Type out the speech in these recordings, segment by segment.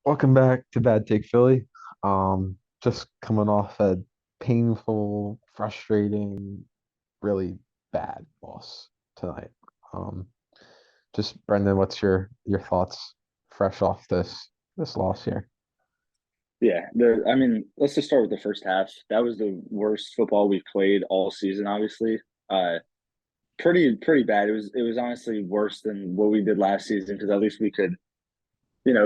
Welcome back to Bad Take Philly. Just coming off a painful, frustrating, really bad loss tonight. Um, just Brendan, what's your thoughts fresh off this loss here? Yeah, I mean, let's just start with the first half. That was the worst football we've played all season, obviously. Uh, pretty bad. It was honestly worse than what we did last season because at least we could,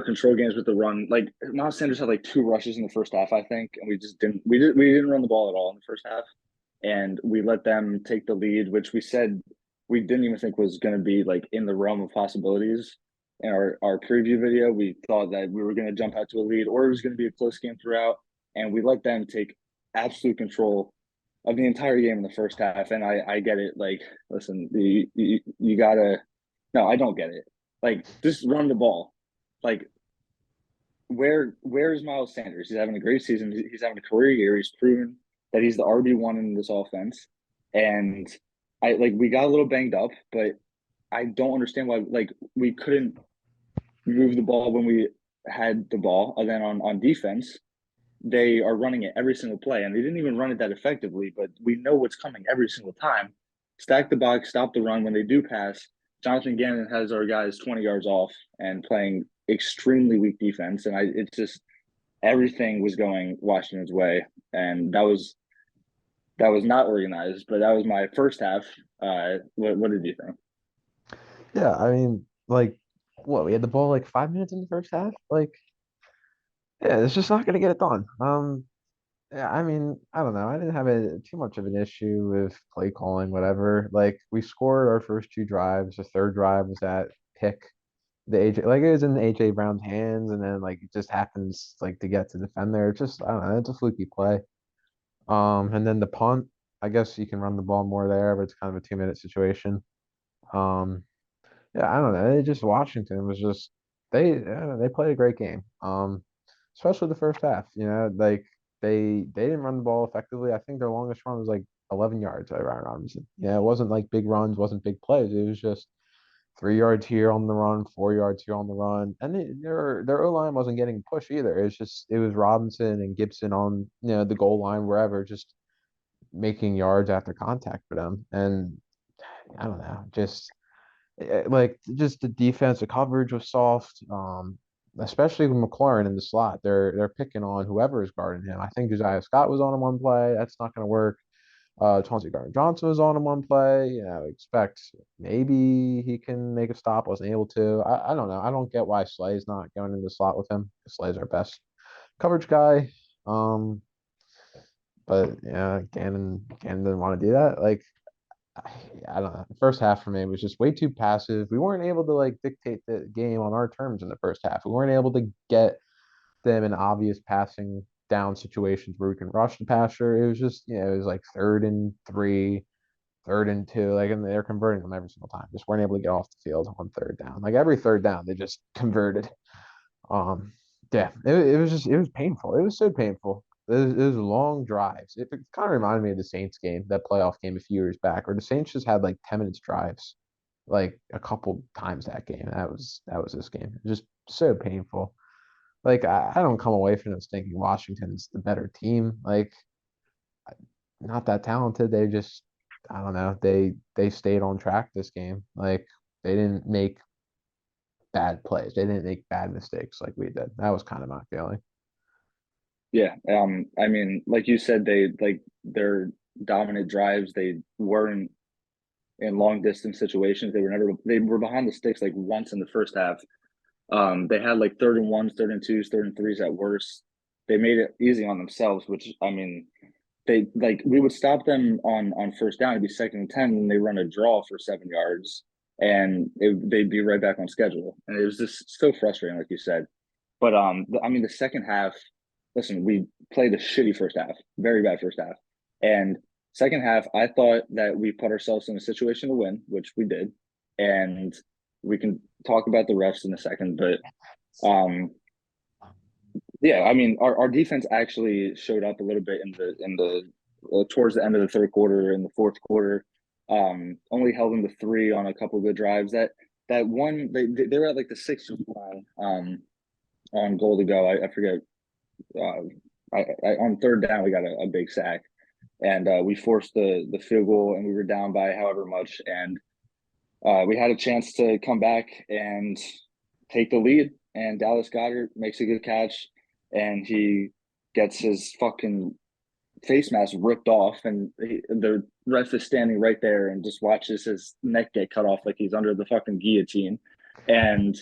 control games with the run. Like Miles Sanders had like two rushes in the first half, I think, and we didn't run the ball at all in the first half, and we let them take the lead, which we said we didn't even think was going to be like in the realm of possibilities. In our preview video, we thought that we were going to jump out to a lead or it was going to be a close game throughout, and we let them take absolute control of the entire game in the first half. And I get it. Like, listen, you gotta. No, I don't get it. Like, just run the ball. Like, where is Miles Sanders? He's having a great season. He's having a career year. He's proven that he's the RB1 in this offense. And we got a little banged up, but I don't understand why we couldn't move the ball when we had the ball. And then on defense, they are running it every single play, and they didn't even run it that effectively. But we know what's coming every single time. Stack the box, stop the run. When they do pass, Jonathan Gannon has our guys 20 yards off and playing extremely weak defense. And it's just everything was going Washington's way, and that was not organized. But that was my first half. What did you think? Yeah, I mean, like, what we had the ball like 5 minutes in the first half. Like, yeah, it's just not gonna get it done. Yeah, I mean, I don't know. I didn't have too much of an issue with play calling, whatever. Like, we scored our first two drives. The third drive was that pick the AJ, like it was in AJ Brown's hands, and then like it just happens like to get to defend there. It's just I don't know, it's a fluky play. And then the punt, I guess you can run the ball more there, but it's kind of a 2 minute situation. Um, yeah, I don't know. It just Washington was just they played a great game. Especially the first half. Like they didn't run the ball effectively. I think their longest run was like 11 yards by Ryan Robinson. Yeah, it wasn't like big runs, wasn't big plays. It was just 3 yards here on the run, 4 yards here on the run, and their O line wasn't getting pushed either. It was Robinson and Gibson on the goal line wherever, just making yards after contact for them. And I don't know, just the defensive coverage was soft. Especially with McLaurin in the slot, they're picking on whoever is guarding him. I think Josiah Scott was on him one play. That's not going to work. Chauncey Gardner-Johnson was on him one play. Expect maybe he can make a stop. Wasn't able to. I don't know. I don't get why Slay's not going in the slot with him. Slay's our best coverage guy. Um, but yeah, Gannon didn't want to do that. Like I don't know. The first half for me was just way too passive. We weren't able to like dictate the game on our terms in the first half. We weren't able to get them in obvious passing down situations where we can rush the passer. It was just, it was like 3rd and 3, 3rd and 2, like, and they're converting them every single time. Just weren't able to get off the field on third down. Like every third down, they just converted. Um, yeah, it was painful. It was so painful. It was long drives. It kind of reminded me of the Saints game, that playoff game a few years back, where the Saints just had like 10 minutes drives, like a couple times that game. That was this game. It was just so painful. Like I don't come away from this thinking Washington's the better team. Like not that talented. They just I don't know. They stayed on track this game. Like they didn't make bad plays. They didn't make bad mistakes like we did. That was kind of my feeling. Yeah, I mean, like you said, they like their dominant drives. They weren't in long distance situations. They were behind the sticks like once in the first half. They had like third and ones, third and twos, third and threes at worst. They made it easy on themselves, which I mean, they like we would stop them on first down. It'd be 2nd and 10, and they run a draw for 7 yards, and they'd be right back on schedule. And it was just so frustrating, like you said. But I mean, the second half. Listen, we played a shitty first half, very bad first half, and second half, I thought that we put ourselves in a situation to win, which we did, and we can talk about the refs in a second. But yeah, I mean, our defense actually showed up a little bit in the towards the end of the third quarter in the fourth quarter. Only held them to three on a couple of good drives. That one they were at like the 6 line. on goal to go. I forget. Uh, on third down we got a big sack, and we forced the field goal, and we were down by however much, and we had a chance to come back and take the lead. And Dallas Goddard makes a good catch, and he gets his fucking face mask ripped off, and the ref is standing right there and just watches his neck get cut off like he's under the fucking guillotine. And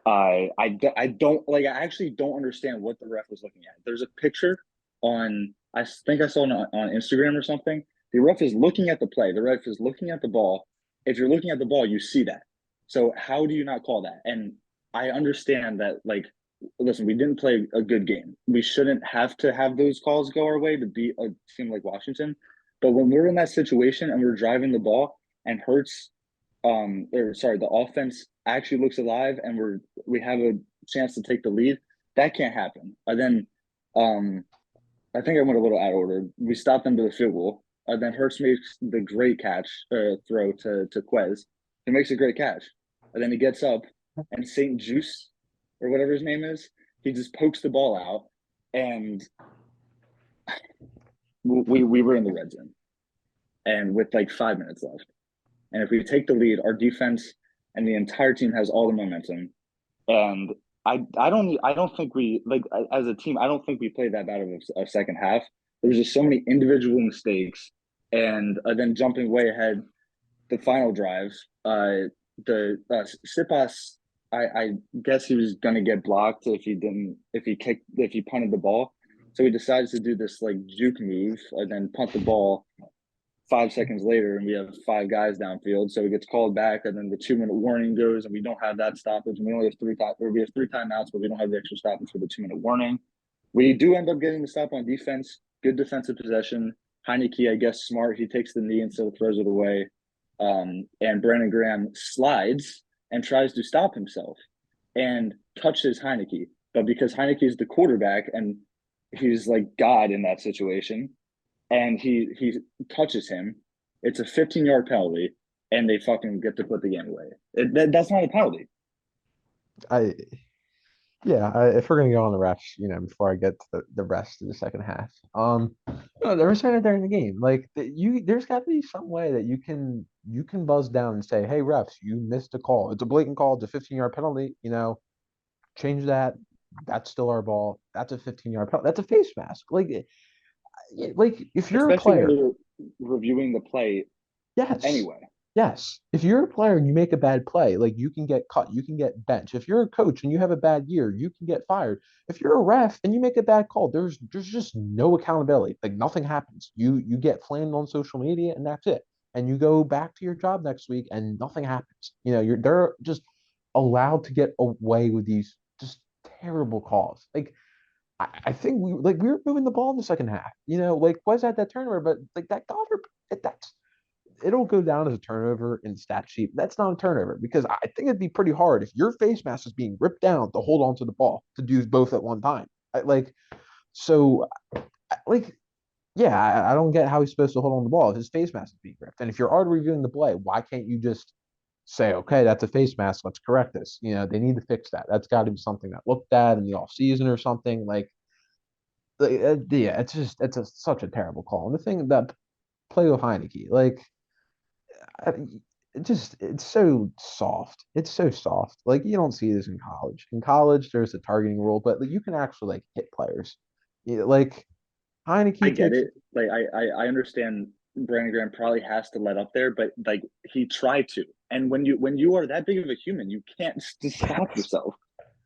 I don't like. I actually don't understand what the ref was looking at. There's a picture on. I think I saw it on Instagram or something. The ref is looking at the play. The ref is looking at the ball. If you're looking at the ball, you see that. So how do you not call that? And I understand that. Like, listen, we didn't play a good game. We shouldn't have to have those calls go our way to beat a team like Washington. But when we're in that situation and we're driving the ball and Hurts or sorry, the offense actually looks alive and we have a chance to take the lead, that can't happen. And then um I think I went a little out of order. We stopped them to the field goal. Then Hurts makes the great catch throw to Quez. He makes a great catch. And then he gets up and St. Juice or whatever his name is, he just pokes the ball out and we were in the red zone and with like 5 minutes left. And if we take the lead, our defense and the entire team has all the momentum. And I don't think we like as a team. I don't think we played that bad of a second half. There was just so many individual mistakes, and then jumping way ahead, the final drive, the Sipas. I guess he was gonna get blocked if he didn't if he punted the ball. So he decides to do this like juke move and then punt the ball 5 seconds later, and we have five guys downfield. So it gets called back, and then the 2 minute warning goes, and we don't have that stoppage. And we only have we have three timeouts, but we don't have the extra stoppage for the 2 minute warning. We do end up getting the stop on defense. Good defensive possession. Heineke, I guess, smart. He takes the knee instead of throws it away. And Brandon Graham slides and tries to stop himself and touches Heineke. But because Heineke is the quarterback and he's like God in that situation, and he touches him. It's a 15-yard penalty, and they fucking get to put the game away. That's not a penalty. I Yeah, if we're gonna go on the refs, before I get to the rest of the second half, there was right there in the game. Like there's got to be some way that you can buzz down and say, "Hey, refs, you missed a call. It's a blatant call. It's a 15-yard penalty. Change that. That's still our ball. That's a 15-yard penalty. That's a face mask. Like if you're a Especially when player, they're reviewing the play yes. anyway. Yes. If you're a player and you make a bad play, like you can get cut, you can get benched. If you're a coach and you have a bad year, you can get fired. If you're a ref and you make a bad call, there's just no accountability. Like nothing happens. You get flamed on social media and that's it. And you go back to your job next week and nothing happens. They're just allowed to get away with these just terrible calls. Like I think we were moving the ball in the second half. Like was at that turnover, but like that Goddard, that's it'll go down as a turnover in the stat sheet. That's not a turnover because I think it'd be pretty hard if your face mask is being ripped down to hold on to the ball to do both at one time. So, like, yeah, I don't get how he's supposed to hold on to the ball if his face mask is being ripped. And if you're already reviewing the play, why can't you just say, okay, that's a face mask. Let's correct this. They need to fix that. That's got to be something that looked at in the off season or something. Yeah, such a terrible call. And the thing that play with Heineke, it's so soft. It's so soft. Like you don't see this in college. In college, there's a targeting rule, but like, you can actually like hit players. Like I Heineke get takes it. Like I understand Brandon Graham probably has to let up there, but like he tried to. And when you are that big of a human, you can't just stop yes, yourself.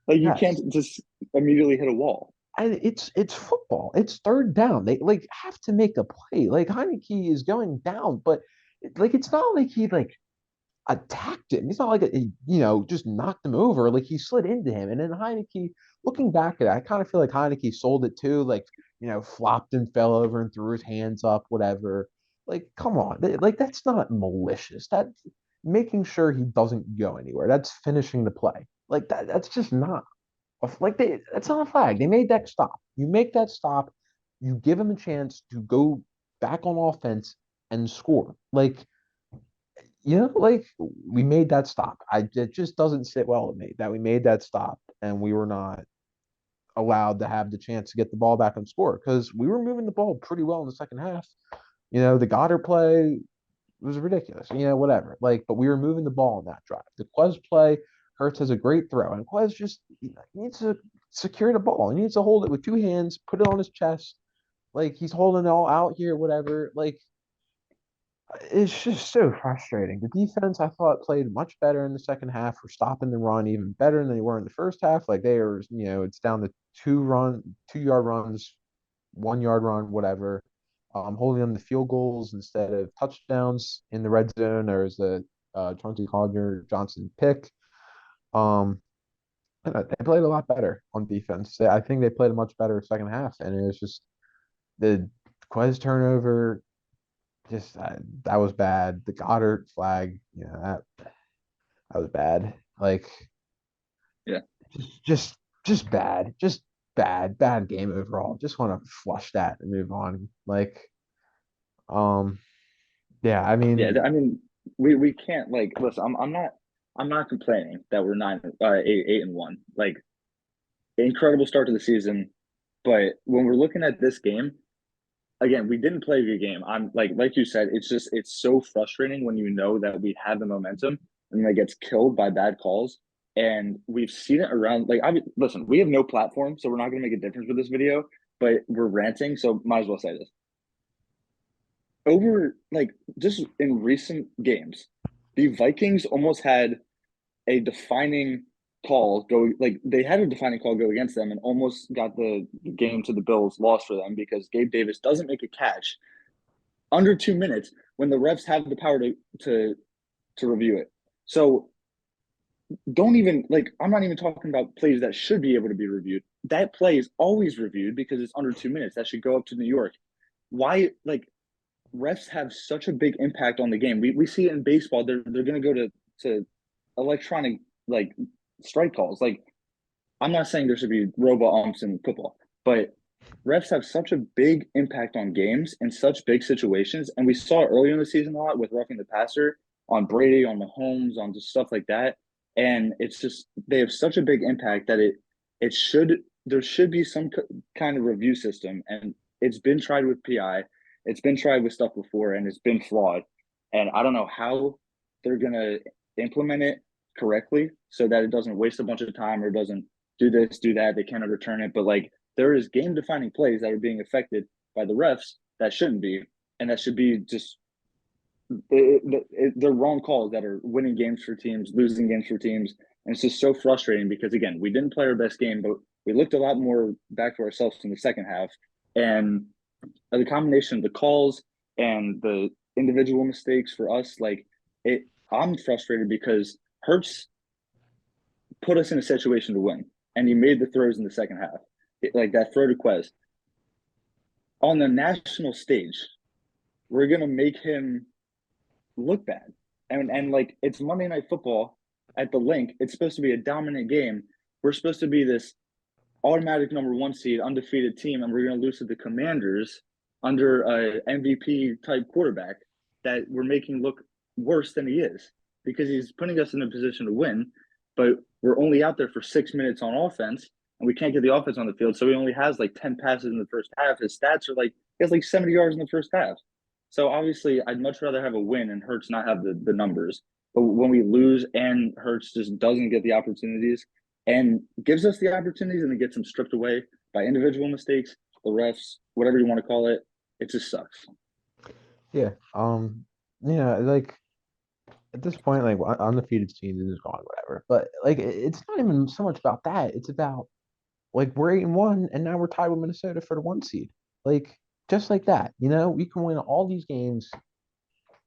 Like you can't yes. just immediately hit a wall. It's football. It's third down. They like have to make a play. Like Heineke is going down, but like it's not like he like attacked him. He's not like just knocked him over. Like he slid into him. And then Heineke, looking back at it, I kind of feel like Heineke sold it too. Like, flopped and fell over and threw his hands up, whatever. Like, come on. Like, that's not malicious. That's making sure he doesn't go anywhere. That's finishing the play. Like that's just not that's not a flag. They made that stop. You make that stop, you give him a chance to go back on offense and score. Like we made that stop. It just doesn't sit well with me that we made that stop. and we were not allowed to have the chance to get the ball back and score because we were moving the ball pretty well in the second half. The Goddard play was ridiculous. Whatever. Like, but we were moving the ball on that drive. The Quez play, Hurts has a great throw, and Quez just needs to secure the ball. He needs to hold it with two hands, put it on his chest, like he's holding it all out here, whatever. Like, it's just so frustrating. The defense, I thought, played much better in the second half. We're stopping the run even better than they were in the first half. Like they are, it's down to 2-yard runs, 1-yard run, whatever. Holding them to field goals instead of touchdowns in the red zone. There was a Chauncey Gardner Johnson pick. Um, and they played a lot better on defense. I think they played a much better second half, and it was just the Quez turnover. Just that was bad. The Goddard flag, that was bad. Like Yeah. just just bad. Just bad game overall. Just want to flush that and move on. Like um yeah, I Yeah, mean I mean, we can't like listen. I'm not complaining that we're 8-1. Like incredible start to the season, but when we're looking at this game, again, we didn't play a good game. I'm like you said, it's so frustrating when you know that we have the momentum and then it gets killed by bad calls. And we've seen it around. Like, I mean, listen, we have no platform, so we're not going to make a difference with this video. But we're ranting, so might as well say this. Over like just in recent games, the Vikings almost had a defining call go like they had a defining call go against them and almost got the game to the Bills lost for them because Gabe Davis doesn't make a catch under 2 minutes when the refs have the power to review it. So don't even like I'm not even talking about plays that should be able to be reviewed. That play is always reviewed because it's under 2 minutes. That should go up to New York. Why like refs have such a big impact on the game. We see it in baseball. They're gonna go to electronic like strike calls. Like I'm not saying there should be robot umps in football, but refs have such a big impact on games in such big situations. And we saw it earlier in the season a lot with roughing the passer on Brady, on Mahomes, on just stuff like that. And it's just they have such a big impact that it should there should be some kind of review system. And it's been tried with PI, it's been tried with stuff before, and it's been flawed. And I don't know how they're gonna implement it correctly so that it doesn't waste a bunch of time or doesn't do this, do that. They cannot return it. But like there is game defining plays that are being affected by the refs that shouldn't be, and that should be just they're wrong calls that are winning games for teams, losing games for teams, and it's just so frustrating because again, we didn't play our best game, but we looked a lot more back to ourselves in the second half, and the combination of the calls and the individual mistakes for us, like it, I'm frustrated because Hurts put us in a situation to win, and he made the throws in the second half, like that throw to Quez on the national stage. We're gonna make him look bad, and like it's Monday Night Football at the link. It's supposed to be a dominant game. We're supposed to be this automatic number one seed, undefeated team, and we're gonna lose to the Commanders under a MVP type quarterback that we're making look worse than he is because he's putting us in a position to win, but we're only out there for 6 minutes on offense and we can't get the offense on the field. So he only has like 10 passes in the first half. His stats are like he has like 70 yards in the first half. So obviously I'd much rather have a win and Hurts not have the numbers. But when we lose and Hurts just doesn't get the opportunities and gives us the opportunities and then gets them stripped away by individual mistakes, the refs, whatever you want to call it, it just sucks. yeah. Like at this point, like undefeated season is gone, whatever. But like it's not even so much about that. It's about like we're 8-1 and now we're tied with Minnesota for the one seed. Like just like that, we can win all these games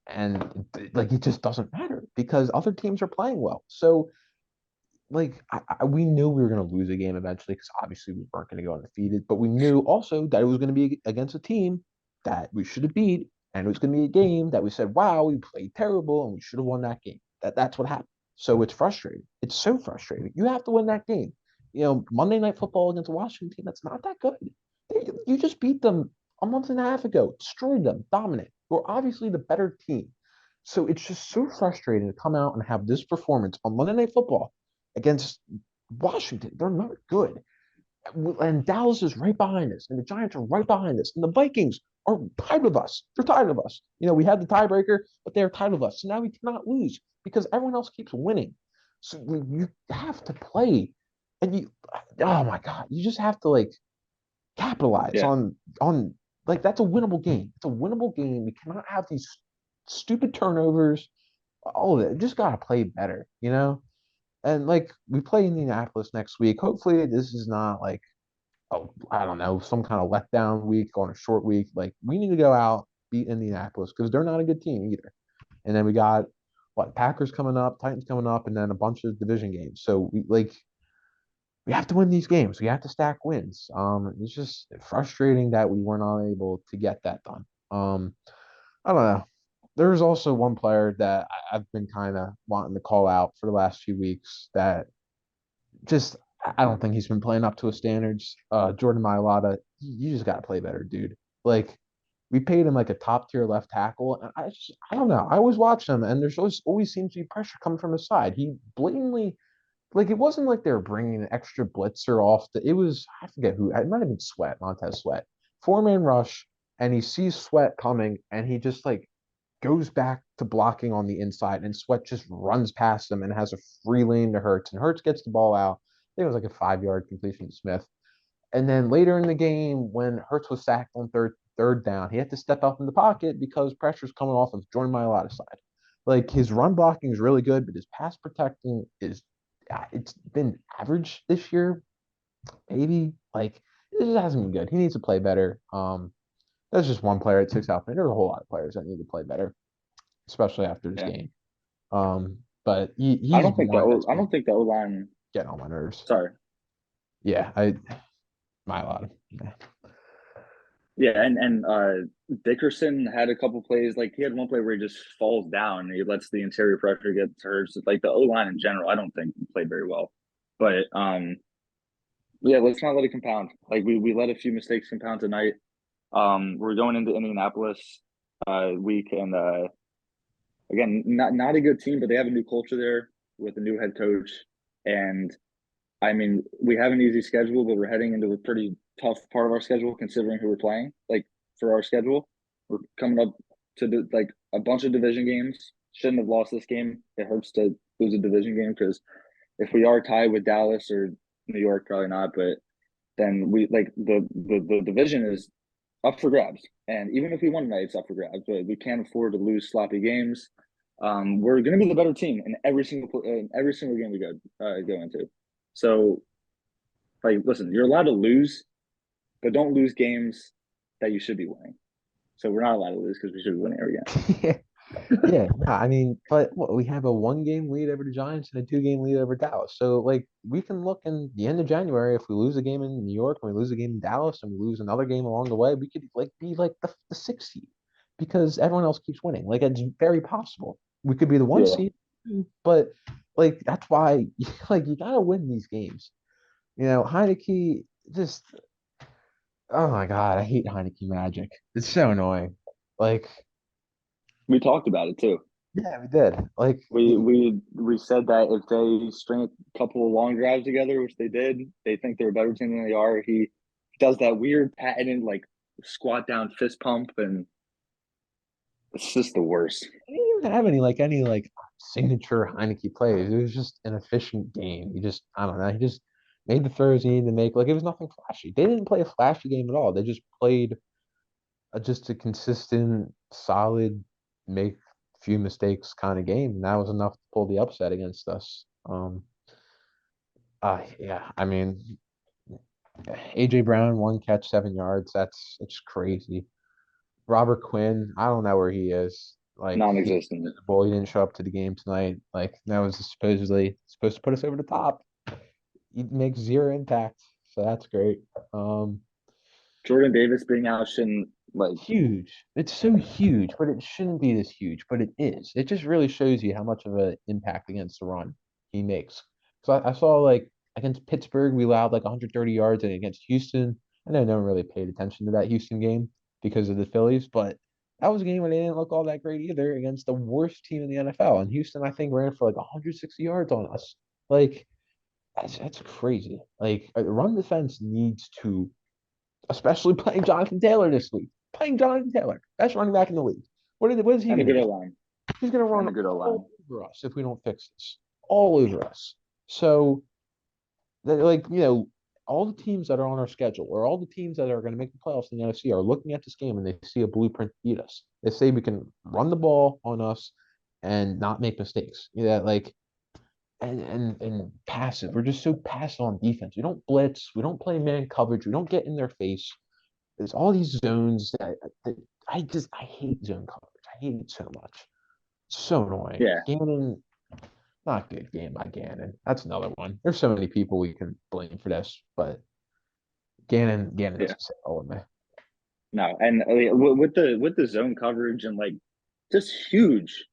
and like it just doesn't matter because other teams are playing well. So like we knew we were going to lose a game eventually because obviously we weren't going to go undefeated, but we knew also that it was going to be against a team that we should have beat, and it was going to be a game that we said, "Wow, we played terrible and we should have won that game." That's what happened. So it's frustrating. It's so frustrating. You have to win that game. Monday Night Football against a Washington team that's not that good. You just beat them a month and a half ago, destroyed them, dominant. We're obviously the better team. So it's just so frustrating to come out and have this performance on Monday Night Football against Washington, they're not good. And Dallas is right behind us, and the Giants are right behind us, and the Vikings are tied with us. They're tied with us. We had the tiebreaker, but they're tied with us. So now we cannot lose because everyone else keeps winning. So you have to play, and oh my god, you just have to like capitalize Yeah, on like that's a winnable game. It's a winnable game. We cannot have these stupid turnovers. All of it. Just gotta play better. And like we play Indianapolis next week. Hopefully, this is not like I don't know, some kind of letdown week on a short week. Like we need to go out, beat Indianapolis because they're not a good team either. And then we got what Packers coming up, Titans coming up, and then a bunch of division games. So we have to win these games. We have to stack wins. It's just frustrating that we were not able to get that done. I don't know. There's also one player that I've been kind of wanting to call out for the last few weeks that just I don't think he's been playing up to his standards. Jordan Mailata, you just got to play better, dude. Like we paid him like a top tier left tackle, and I don't know. I always watch him, and there's always seems to be pressure coming from his side. He blatantly like it wasn't like they were bringing an extra blitzer off. It was I forget who. It might have been Sweat, Montez Sweat, 4-man rush, and he sees Sweat coming, and he just like goes back to blocking on the inside, and Sweat just runs past him and has a free lane to Hurts, and Hurts gets the ball out. I think it was like a 5 yard completion to Smith. And then later in the game, when Hurts was sacked on third down, he had to step up in the pocket because pressure's coming off of Jordan Mailata's side. Like his run blocking is really good, but his pass protecting is it's been average this year, maybe. Like it just hasn't been good. He needs to play better. That's just one player that sticks out. There's a whole lot of players that need to play better, especially after this yeah. game. But he's one that's I been don't think the O line. getting on my nerves. Sorry. Yeah, my lot. Yeah. Yeah, and Dickerson had a couple plays. Like he had one play where he just falls down and he lets the interior pressure get to her. So, like the O line in general, I don't think played very well. But yeah, let's not let it compound. Like we let a few mistakes compound tonight. We're going into Indianapolis week, and again, not a good team, but they have a new culture there with a new head coach. And I mean, we have an easy schedule, but we're heading into a pretty tough part of our schedule considering who we're playing. Like for our schedule, we're coming up to like a bunch of division games. Shouldn't have lost this game. It hurts to lose a division game because if we are tied with Dallas or New York, probably not. But then we like the division is up for grabs. And even if we won tonight, it's up for grabs. But we can't afford to lose sloppy games. We're going to be the better team in every single game we go into. So, like, listen, you're allowed to lose, but don't lose games that you should be winning. So we're not allowed to lose because we should be winning every game. Yeah, I mean, but what, we have a 1 game lead over the Giants and a 2 game lead over Dallas. So like we can look in the end of January if we lose a game in New York and we lose a game in Dallas and we lose another game along the way, we could like be like the 6th seed because everyone else keeps winning. Like it's very possible. We could be the one Yeah, seed, but like that's why like you gotta win these games. Heineke just oh my God, I hate Heineke Magic. It's so annoying. Like, we talked about it too. yeah, we did. Like, We said that if they string a couple of long drives together, which they did, they think they're a better team than they are. He does that weird patented like squat down fist pump, and it's just the worst. he didn't even have any signature Heineke plays. It was just an efficient game. He just, I don't know, he just made the throws he needed to make. Like, it was nothing flashy. They didn't play a flashy game at all. They just played just a consistent, solid, make few mistakes kind of game. And that was enough to pull the upset against us. Yeah, I mean, AJ Brown, 1 catch, 7 yards. It's crazy. Robert Quinn, I don't know where he is. Like he's Non-existent. visible. He didn't show up to the game tonight. Like that was supposedly supposed to put us over the top. He makes zero impact, so that's great. Um, Jordan Davis being out shouldn't like. Huge. It's so huge, but it shouldn't be this huge, but it is. It just really shows you how much of an impact against the run he makes. So I saw like against Pittsburgh, we allowed like 130 yards, and against Houston, I know no one really paid attention to that Houston game because of the Phillies, but that was a game where they didn't look all that great either against the worst team in the NFL. And Houston, I think, ran for like 160 yards on us. Like That's crazy. Like run defense needs to, especially playing Jonathan Taylor this week. Playing Jonathan Taylor, best running back in the league. What is he And a gonna good do? O line. He's gonna And run a good O line. all over us if we don't fix this. All over us. So like all the teams that are on our schedule or all the teams that are going to make the playoffs in the NFC are looking at this game and they see a blueprint to beat us. They say we can run the ball on us and not make mistakes. Yeah, like and passive. We're just so passive on defense. We don't blitz. We don't play man coverage. We don't get in their face. There's all these zones that I hate zone coverage. I hate it so much. It's so annoying. Yeah, Gannon, not good game by Gannon. That's another one. There's so many people we can blame for this, but Gannon yeah. doesn't sit well with me. No, and with the zone coverage and like just huge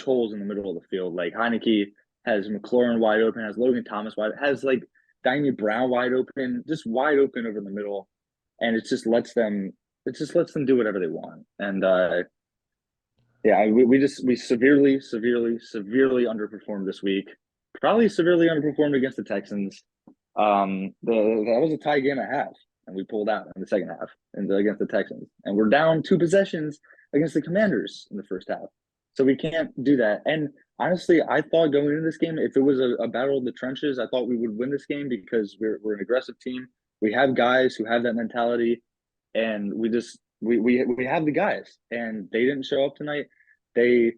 holes in the middle of the field. Like Heineke has McLaurin wide open, has Logan Thomas wide, has like Damian Brown wide open, just wide open over the middle, and it just lets them do whatever they want. And yeah, we severely underperformed this week. Probably severely underperformed against the Texans. That was a tie game at half, and we pulled out in the second half and against the Texans, and we're down two possessions against the Commanders in the first half. So we can't do that. And honestly, I thought going into this game, if it was a battle of the trenches, I thought we would win this game because we're an aggressive team. We have guys who have that mentality, and we have the guys, and they didn't show up tonight. They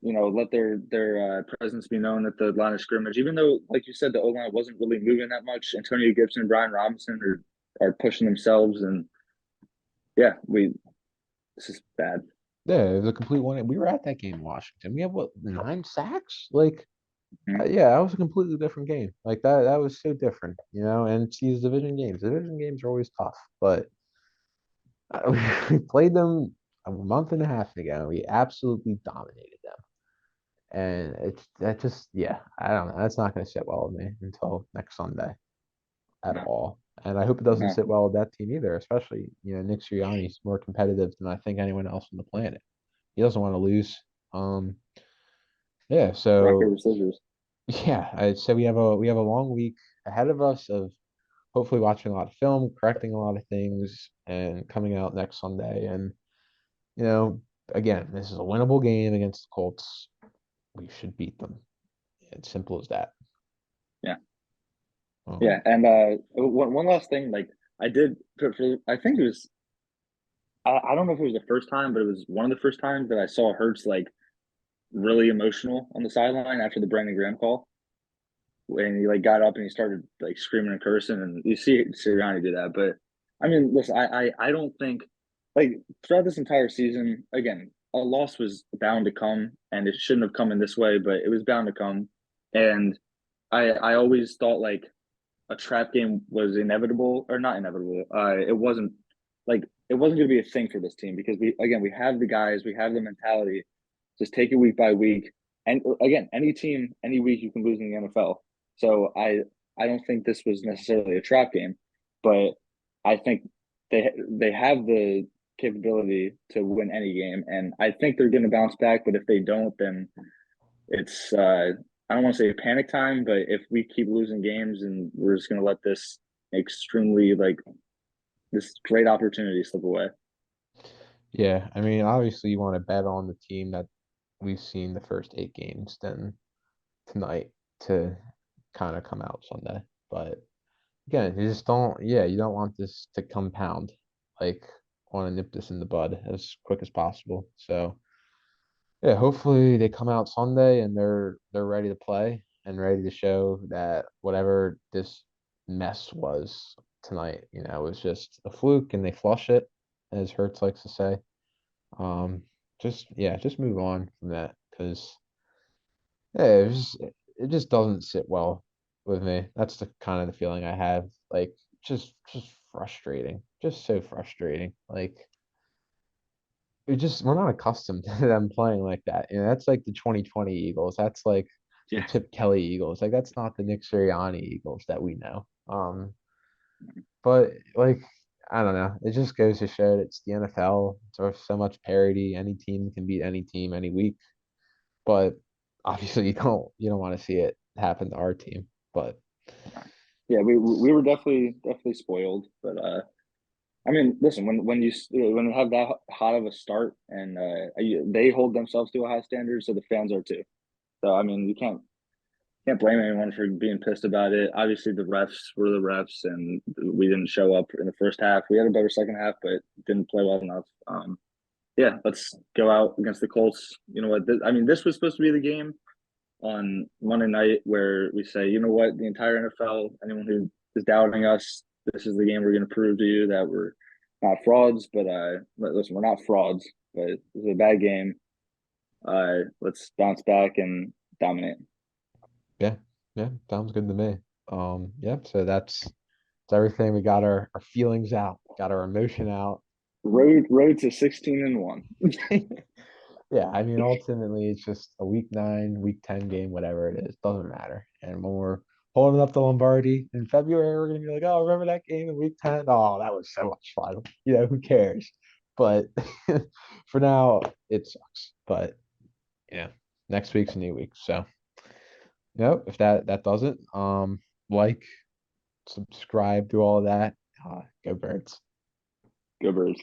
let their presence be known at the line of scrimmage. Even though, like you said, the O line wasn't really moving that much. Antonio Gibson and Brian Robinson are pushing themselves, and yeah, we this is bad. Yeah, it was a complete one. We were at that game in Washington. We have what 9 sacks? Like, Mhm. yeah, that was a completely different game. Like that was so different, And it's these division games. Division games are always tough, but we played them a month and a half ago. We absolutely dominated them. And it's that just yeah, I don't know. That's not going to sit well with me until next Sunday at No, all. And I hope it doesn't no, sit well with that team either, especially, Nick Sirianni's more competitive than I think anyone else on the planet. He doesn't want to lose. Um, yeah, rock so paper scissors. yeah, I'd say we have a long week ahead of us of hopefully watching a lot of film, correcting a lot of things, and coming out next Sunday. And you know, again, this is a winnable game against the Colts. We should beat them. It's simple as that. Yeah, yeah. Um, And one last thing, like I did I think it was I don't know if it was the first time, but it was one of the first times that I saw Hurts like really emotional on the sideline after the Brandon Graham call. When he like got up and he started like screaming and cursing, and you see Sirianni do that. But I mean, listen, I don't think like throughout this entire season, again, a loss was bound to come, and it shouldn't have come in this way, but it was bound to come. And I always thought like a trap game was inevitable or not inevitable. It wasn't going to be a thing for this team because we have the guys, we have the mentality. Just take it week by week. And again, any team, any week you can lose in the NFL. So I don't think this was necessarily a trap game, but I think they have the capability to win any game, and I think they're going to bounce back. But if they don't, then it's I don't want to say panic time, but if we keep losing games and we're just going to let this extremely like this great opportunity slip away. yeah, I mean, obviously you want to bet on the team that we've seen the first 8 games then tonight to kind of come out Sunday. But again, you don't want this to compound. Like, want to nip this in the bud as quick as possible. So, yeah, hopefully they come out Sunday and they're ready to play and ready to show that whatever this mess was tonight, was just a fluke and they flush it, as Hertz likes to say. Um, just move on from that because yeah, it just doesn't sit well with me. That's the kind of the feeling I have. Like just frustrating. Just so frustrating. Like we're not accustomed to them playing like that. That's like the 2020 Eagles. That's like the Yeah, Chip Kelly Eagles. Like that's not the Nick Sirianni Eagles that we know. But like I don't know. It just goes to show that it's the NFL. There's so much parity. Any team can beat any team any week. But obviously you don't want to see it happen to our team. But Yeah, we were definitely spoiled, but I mean, listen, when you have that hot of a start and they hold themselves to a high standard, so the fans are too. So I mean, you can't blame anyone for being pissed about it. Obviously, the refs were the refs, and we didn't show up in the first half. We had a better second half, but didn't play well enough. Yeah, let's go out against the Colts. You know what? I mean, this was supposed to be the game on Monday night where we say, you know what, the entire NFL, anyone who is doubting us, this is the game we're going to prove to you that we're not frauds. But listen, we're not frauds, but it's a bad game. Let's bounce back and dominate. Yeah, yeah, sounds good to me. Yeah, so that's everything. We got our feelings out, got our emotion out. Road to 16-1. Yeah, I mean, ultimately, it's just a week 9, week 10 game, whatever it is, doesn't matter. And when we're holding up the Lombardi in February, we're gonna be like, oh, remember that game in week 10? Oh, that was so much fun. Who cares? But for now, it sucks. But yeah, next week's a new week. So, if that does it, like, subscribe, do all of that. Go Birds. Go Birds.